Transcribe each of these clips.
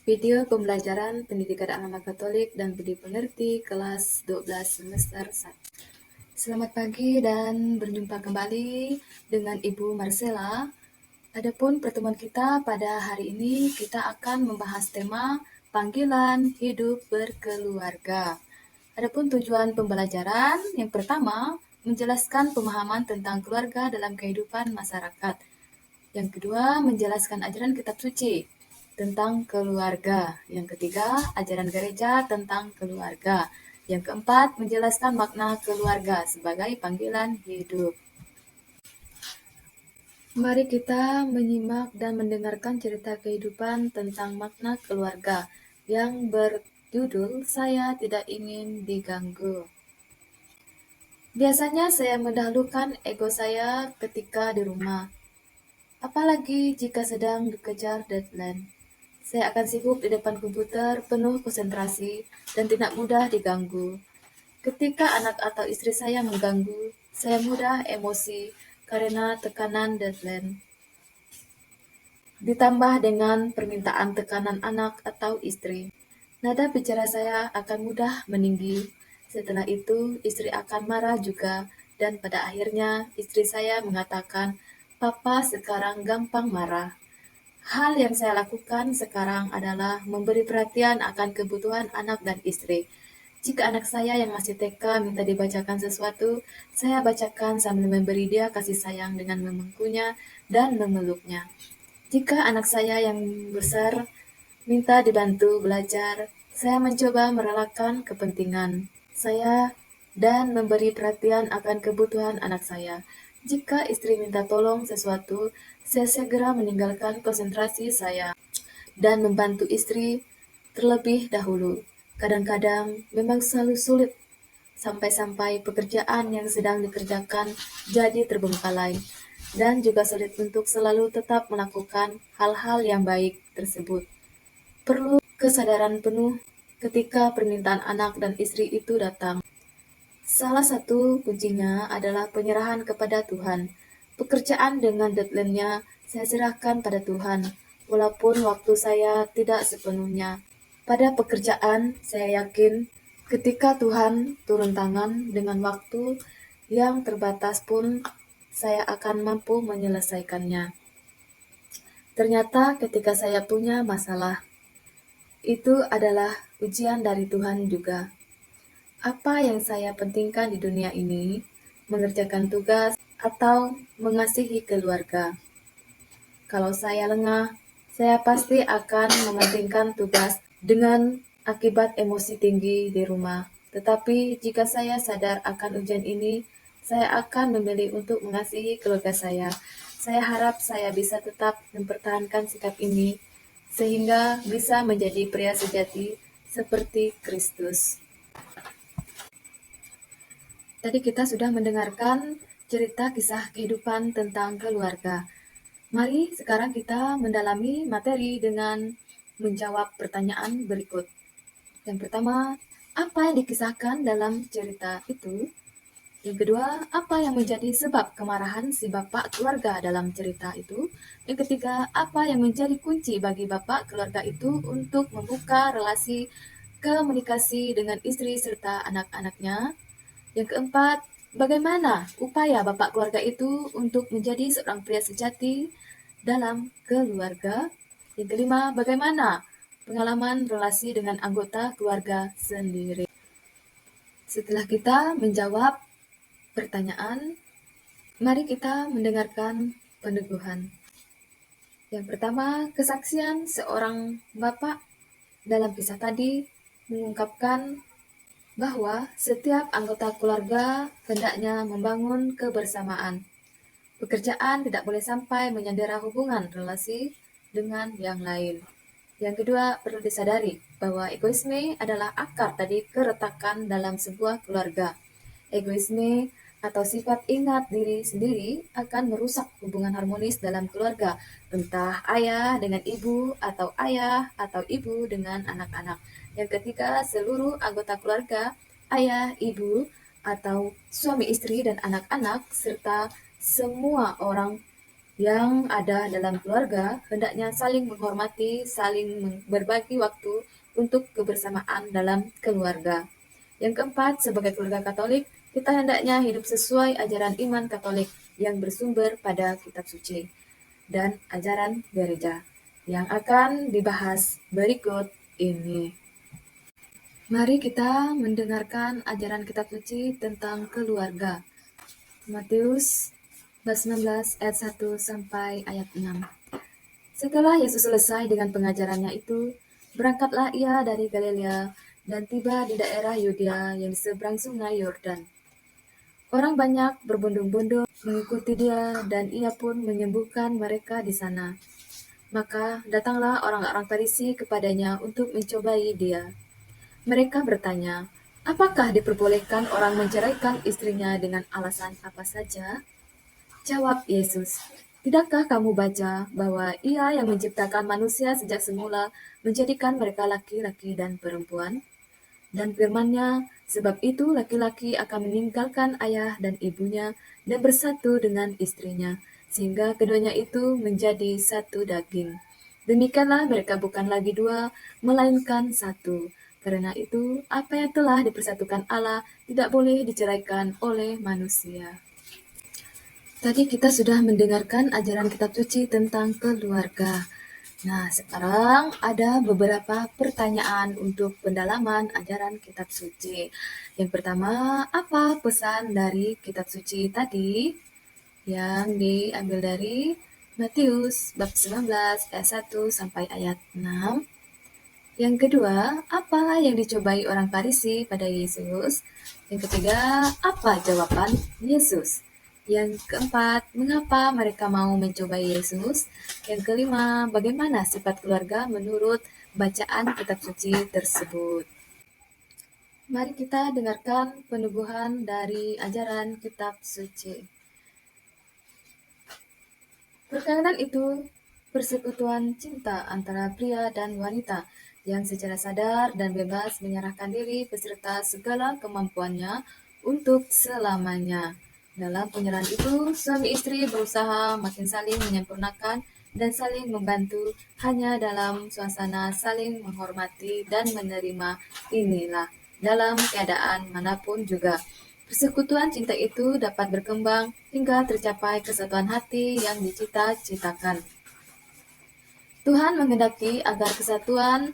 Video pembelajaran Pendidikan Agama Katolik dan Budi Penerti kelas 12 semester 1. Selamat pagi dan berjumpa kembali dengan Ibu Marcella. Adapun pertemuan kita pada hari ini kita akan membahas tema panggilan hidup berkeluarga. Adapun tujuan pembelajaran yang pertama menjelaskan pemahaman tentang keluarga dalam kehidupan masyarakat. Yang kedua, menjelaskan ajaran kitab suci tentang keluarga. Yang ketiga, ajaran gereja tentang keluarga. Yang keempat, menjelaskan makna keluarga sebagai panggilan hidup. Mari kita menyimak dan mendengarkan cerita kehidupan tentang makna keluarga yang berjudul Saya Tidak Ingin Diganggu. Biasanya saya mendahulukan ego saya ketika di rumah. Apalagi jika sedang dikejar deadline. Saya akan sibuk di depan komputer, penuh konsentrasi, dan tidak mudah diganggu. Ketika anak atau istri saya mengganggu, saya mudah emosi karena tekanan deadline. Ditambah dengan permintaan tekanan anak atau istri. Nada bicara saya akan mudah meninggi. Setelah itu, istri akan marah juga, dan pada akhirnya istri saya mengatakan, "Papa sekarang gampang marah." Hal yang saya lakukan sekarang adalah memberi perhatian akan kebutuhan anak dan istri. Jika anak saya yang masih TK minta dibacakan sesuatu, saya bacakan sambil memberi dia kasih sayang dengan memangkunya dan memeluknya. Jika anak saya yang besar minta dibantu belajar, saya mencoba merelakan kepentingan saya dan memberi perhatian akan kebutuhan anak saya. Jika istri minta tolong sesuatu, saya segera meninggalkan konsentrasi saya dan membantu istri terlebih dahulu. Kadang-kadang memang selalu sulit sampai-sampai pekerjaan yang sedang dikerjakan jadi terbengkalai dan juga sulit untuk selalu tetap melakukan hal-hal yang baik tersebut. Perlu kesadaran penuh ketika permintaan anak dan istri itu datang. Salah satu kuncinya adalah penyerahan kepada Tuhan. Pekerjaan dengan deadline-nya saya serahkan pada Tuhan, walaupun waktu saya tidak sepenuhnya. Pada pekerjaan, saya yakin ketika Tuhan turun tangan dengan waktu yang terbatas pun, saya akan mampu menyelesaikannya. Ternyata ketika saya punya masalah, itu adalah ujian dari Tuhan juga. Apa yang saya pentingkan di dunia ini, mengerjakan tugas atau mengasihi keluarga. Kalau saya lengah, saya pasti akan mementingkan tugas dengan akibat emosi tinggi di rumah. Tetapi jika saya sadar akan ujian ini, saya akan memilih untuk mengasihi keluarga saya. Saya harap saya bisa tetap mempertahankan sikap ini, sehingga bisa menjadi pria sejati seperti Kristus. Tadi kita sudah mendengarkan cerita kisah kehidupan tentang keluarga. Mari sekarang kita mendalami materi dengan menjawab pertanyaan berikut. Yang pertama, apa yang dikisahkan dalam cerita itu? Yang kedua, apa yang menjadi sebab kemarahan si bapak keluarga dalam cerita itu? Yang ketiga, apa yang menjadi kunci bagi bapak keluarga itu untuk membuka relasi komunikasi dengan istri serta anak-anaknya? Yang keempat, bagaimana upaya bapak keluarga itu untuk menjadi seorang pria sejati dalam keluarga? Yang kelima, bagaimana pengalaman relasi dengan anggota keluarga sendiri? Setelah kita menjawab pertanyaan, mari kita mendengarkan peneguhan. Yang pertama, kesaksian seorang bapak dalam kisah tadi mengungkapkan bahwa setiap anggota keluarga hendaknya membangun kebersamaan. Pekerjaan tidak boleh sampai menyandera hubungan relasi dengan yang lain. Yang kedua, perlu disadari bahwa egoisme adalah akar dari keretakan dalam sebuah keluarga. Egoisme atau sifat ingat diri sendiri akan merusak hubungan harmonis dalam keluarga, entah ayah dengan ibu atau ayah atau ibu dengan anak-anak. Yang ketiga, seluruh anggota keluarga, ayah, ibu, atau suami istri dan anak-anak, serta semua orang yang ada dalam keluarga hendaknya saling menghormati, saling berbagi waktu untuk kebersamaan dalam keluarga. Yang keempat, sebagai keluarga Katolik, kita hendaknya hidup sesuai ajaran iman Katolik yang bersumber pada kitab suci dan ajaran gereja yang akan dibahas berikut ini. Mari kita mendengarkan ajaran kitab suci tentang keluarga. Matius bab 19 ayat 1 sampai ayat 6. Setelah Yesus selesai dengan pengajarannya itu, berangkatlah ia dari Galilea dan tiba di daerah Yudea yang di seberang sungai Yordan. Orang banyak berbondong-bondong mengikuti dia dan ia pun menyembuhkan mereka di sana. Maka datanglah orang-orang Farisi kepadanya untuk mencobai dia. Mereka bertanya, apakah diperbolehkan orang menceraikan istrinya dengan alasan apa saja? Jawab Yesus, tidakkah kamu baca bahwa Ia yang menciptakan manusia sejak semula menjadikan mereka laki-laki dan perempuan? Dan firman-Nya, sebab itu laki-laki akan meninggalkan ayah dan ibunya dan bersatu dengan istrinya, sehingga keduanya itu menjadi satu daging. Demikianlah mereka bukan lagi dua, melainkan satu. Karena itu, apa yang telah dipersatukan Allah tidak boleh diceraikan oleh manusia. Tadi kita sudah mendengarkan ajaran kitab suci tentang keluarga. Nah, sekarang ada beberapa pertanyaan untuk pendalaman ajaran kitab suci. Yang pertama, apa pesan dari kitab suci tadi? Yang diambil dari Matius bab 19 ayat 1 sampai ayat 6. Yang kedua, apa yang dicobai orang Farisi pada Yesus? Yang ketiga, apa jawaban Yesus? Yang keempat, mengapa mereka mau mencobai Yesus? Yang kelima, bagaimana sifat keluarga menurut bacaan kitab suci tersebut? Mari kita dengarkan penubuhan dari ajaran kitab suci. Perkawinan itu persekutuan cinta antara pria dan wanita yang secara sadar dan bebas menyerahkan diri beserta segala kemampuannya untuk selamanya. Dalam penyerahan itu, suami istri berusaha makin saling menyempurnakan dan saling membantu hanya dalam suasana saling menghormati dan menerima inilah dalam keadaan manapun juga. Persekutuan cinta itu dapat berkembang hingga tercapai kesatuan hati yang dicita-citakan. Tuhan menghendaki agar kesatuan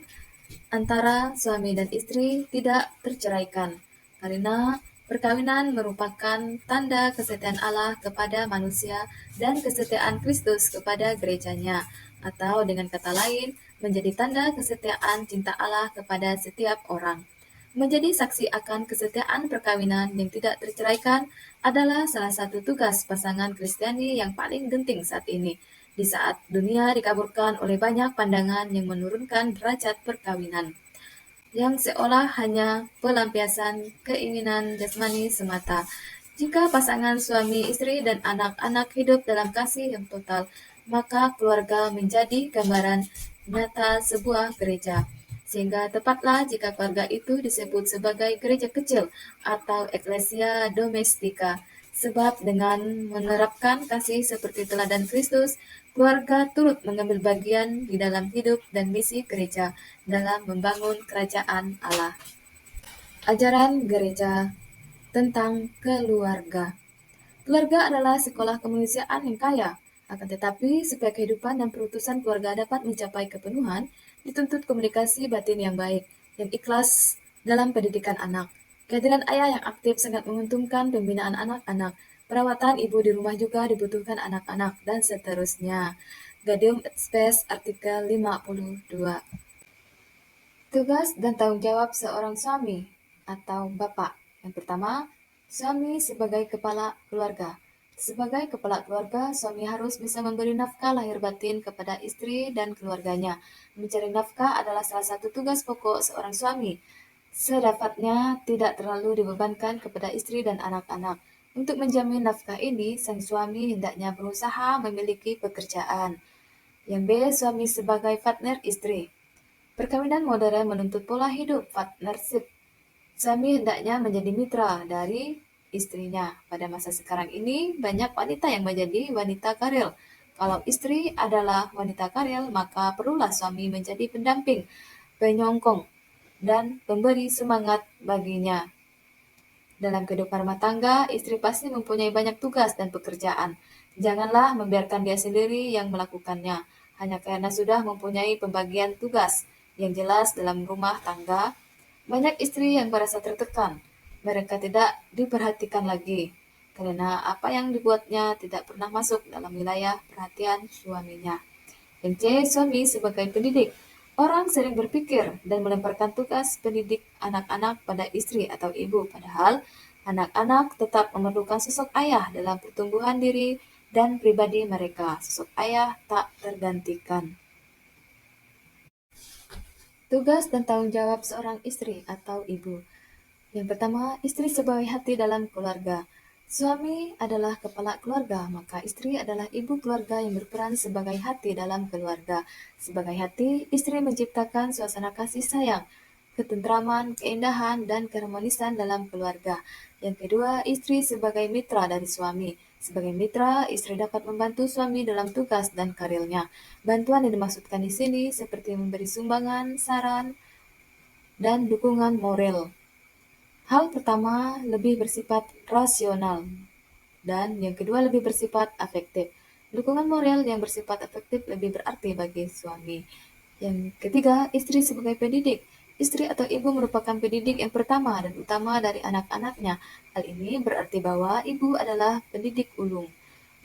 antara suami dan istri tidak terceraikan, karena perkawinan merupakan tanda kesetiaan Allah kepada manusia dan kesetiaan Kristus kepada gerejanya, atau dengan kata lain, menjadi tanda kesetiaan cinta Allah kepada setiap orang. Menjadi saksi akan kesetiaan perkawinan yang tidak terceraikan adalah salah satu tugas pasangan Kristiani yang paling genting saat ini, di saat dunia dikaburkan oleh banyak pandangan yang menurunkan derajat perkawinan, yang seolah hanya pelampiasan keinginan jasmani semata. Jika pasangan suami, istri, dan anak-anak hidup dalam kasih yang total, maka keluarga menjadi gambaran nyata sebuah gereja. Sehingga tepatlah jika keluarga itu disebut sebagai gereja kecil atau eklesia domestika. Sebab dengan menerapkan kasih seperti teladan Kristus, keluarga turut mengambil bagian di dalam hidup dan misi gereja dalam membangun kerajaan Allah. Ajaran gereja tentang keluarga. Keluarga adalah sekolah kemanusiaan yang kaya, akan tetapi supaya kehidupan dan perutusan keluarga dapat mencapai kepenuhan, dituntut komunikasi batin yang baik dan ikhlas dalam pendidikan anak. Kehadiran ayah yang aktif sangat menguntungkan pembinaan anak-anak. Perawatan ibu di rumah juga dibutuhkan anak-anak, dan seterusnya. Gaudium et Spes artikel 52. Tugas dan tanggung jawab seorang suami atau bapak. Yang pertama, suami sebagai kepala keluarga. Sebagai kepala keluarga, suami harus bisa memberi nafkah lahir batin kepada istri dan keluarganya. Mencari nafkah adalah salah satu tugas pokok seorang suami. Sedapatnya tidak terlalu dibebankan kepada istri dan anak-anak. Untuk menjamin nafkah ini, sang suami hendaknya berusaha memiliki pekerjaan. Yang B, suami sebagai partner istri. Perkawinan modern menuntut pola hidup partnership. Suami hendaknya menjadi mitra dari istrinya. Pada masa sekarang ini, banyak wanita yang menjadi wanita karir. Kalau istri adalah wanita karir, maka perlulah suami menjadi pendamping, penyokong, dan pemberi semangat baginya. Dalam kehidupan rumah tangga, istri pasti mempunyai banyak tugas dan pekerjaan. Janganlah membiarkan dia sendiri yang melakukannya, hanya karena sudah mempunyai pembagian tugas yang jelas dalam rumah tangga. Banyak istri yang merasa tertekan. Mereka tidak diperhatikan lagi, karena apa yang dibuatnya tidak pernah masuk dalam wilayah perhatian suaminya. Yang C. Suami sebagai pendidik. Orang sering berpikir dan melemparkan tugas pendidik anak-anak pada istri atau ibu, padahal anak-anak tetap memerlukan sosok ayah dalam pertumbuhan diri dan pribadi mereka. Sosok ayah tak tergantikan. Tugas dan tanggung jawab seorang istri atau ibu. Yang pertama, istri sebagai hati dalam keluarga. Suami adalah kepala keluarga, maka istri adalah ibu keluarga yang berperan sebagai hati dalam keluarga. Sebagai hati, istri menciptakan suasana kasih sayang, ketentraman, keindahan, dan keharmonisan dalam keluarga. Yang kedua, istri sebagai mitra dari suami. Sebagai mitra, istri dapat membantu suami dalam tugas dan karirnya. Bantuan yang dimaksudkan di sini seperti memberi sumbangan, saran, dan dukungan moral. Hal pertama lebih bersifat rasional, dan yang kedua lebih bersifat afektif. Dukungan moral yang bersifat afektif lebih berarti bagi suami. Yang ketiga, istri sebagai pendidik. Istri atau ibu merupakan pendidik yang pertama dan utama dari anak-anaknya. Hal ini berarti bahwa ibu adalah pendidik ulung.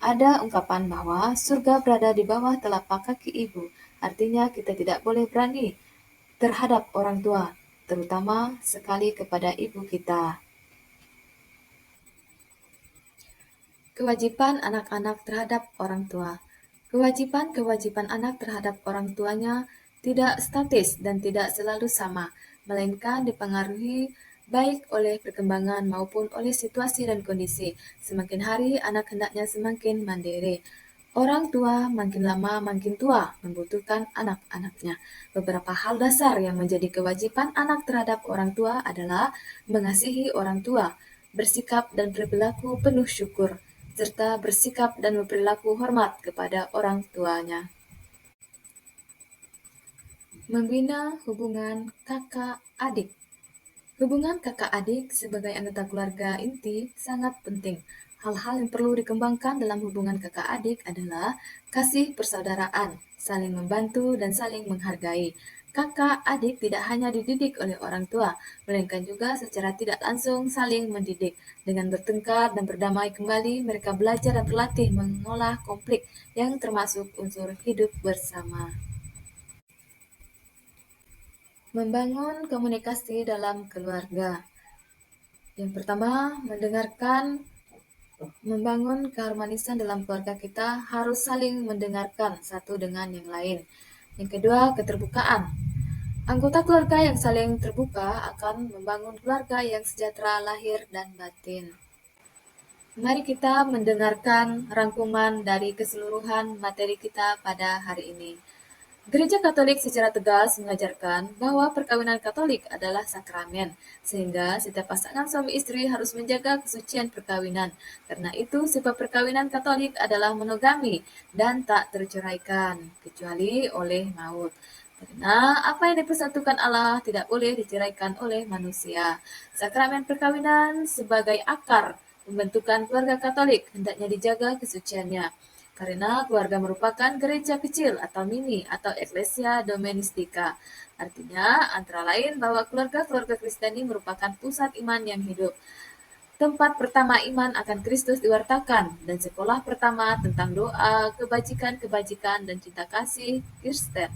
Ada ungkapan bahwa surga berada di bawah telapak kaki ibu. Artinya kita tidak boleh berani terhadap orang tua, terutama sekali kepada ibu kita. Kewajiban anak-anak terhadap orang tua. Kewajiban-kewajiban anak terhadap orang tuanya tidak statis dan tidak selalu sama, melainkan dipengaruhi baik oleh perkembangan maupun oleh situasi dan kondisi. Semakin hari, anak hendaknya semakin mandiri. Orang tua makin lama makin tua membutuhkan anak-anaknya. Beberapa hal dasar yang menjadi kewajiban anak terhadap orang tua adalah mengasihi orang tua, bersikap dan berperilaku penuh syukur, serta bersikap dan berperilaku hormat kepada orang tuanya. Membina hubungan kakak-adik. Hubungan kakak-adik sebagai anggota keluarga inti sangat penting. Hal-hal yang perlu dikembangkan dalam hubungan kakak-adik adalah kasih persaudaraan, saling membantu dan saling menghargai. Kakak-adik tidak hanya dididik oleh orang tua, melainkan juga secara tidak langsung saling mendidik. Dengan bertengkar dan berdamai kembali, mereka belajar dan berlatih mengolah konflik yang termasuk unsur hidup bersama. Membangun komunikasi dalam keluarga. Yang pertama, membangun keharmonisan dalam keluarga kita harus saling mendengarkan satu dengan yang lain. Yang kedua, keterbukaan. Anggota keluarga yang saling terbuka akan membangun keluarga yang sejahtera lahir dan batin. Mari kita mendengarkan rangkuman dari keseluruhan materi kita pada hari ini. Gereja Katolik secara tegas mengajarkan bahwa perkawinan Katolik adalah sakramen, sehingga setiap pasangan suami istri harus menjaga kesucian perkawinan. Karena itu, sifat perkawinan Katolik adalah monogami dan tak terceraikan, kecuali oleh maut. Karena apa yang dipersatukan Allah tidak boleh diceraikan oleh manusia. Sakramen perkawinan sebagai akar pembentukan keluarga Katolik hendaknya dijaga kesuciannya. Karena keluarga merupakan gereja kecil atau mini atau eklesia domestika. Artinya, antara lain bahwa keluarga-keluarga Kristiani merupakan pusat iman yang hidup. Tempat pertama iman akan Kristus diwartakan, dan sekolah pertama tentang doa, kebajikan-kebajikan, dan cinta kasih Kristen.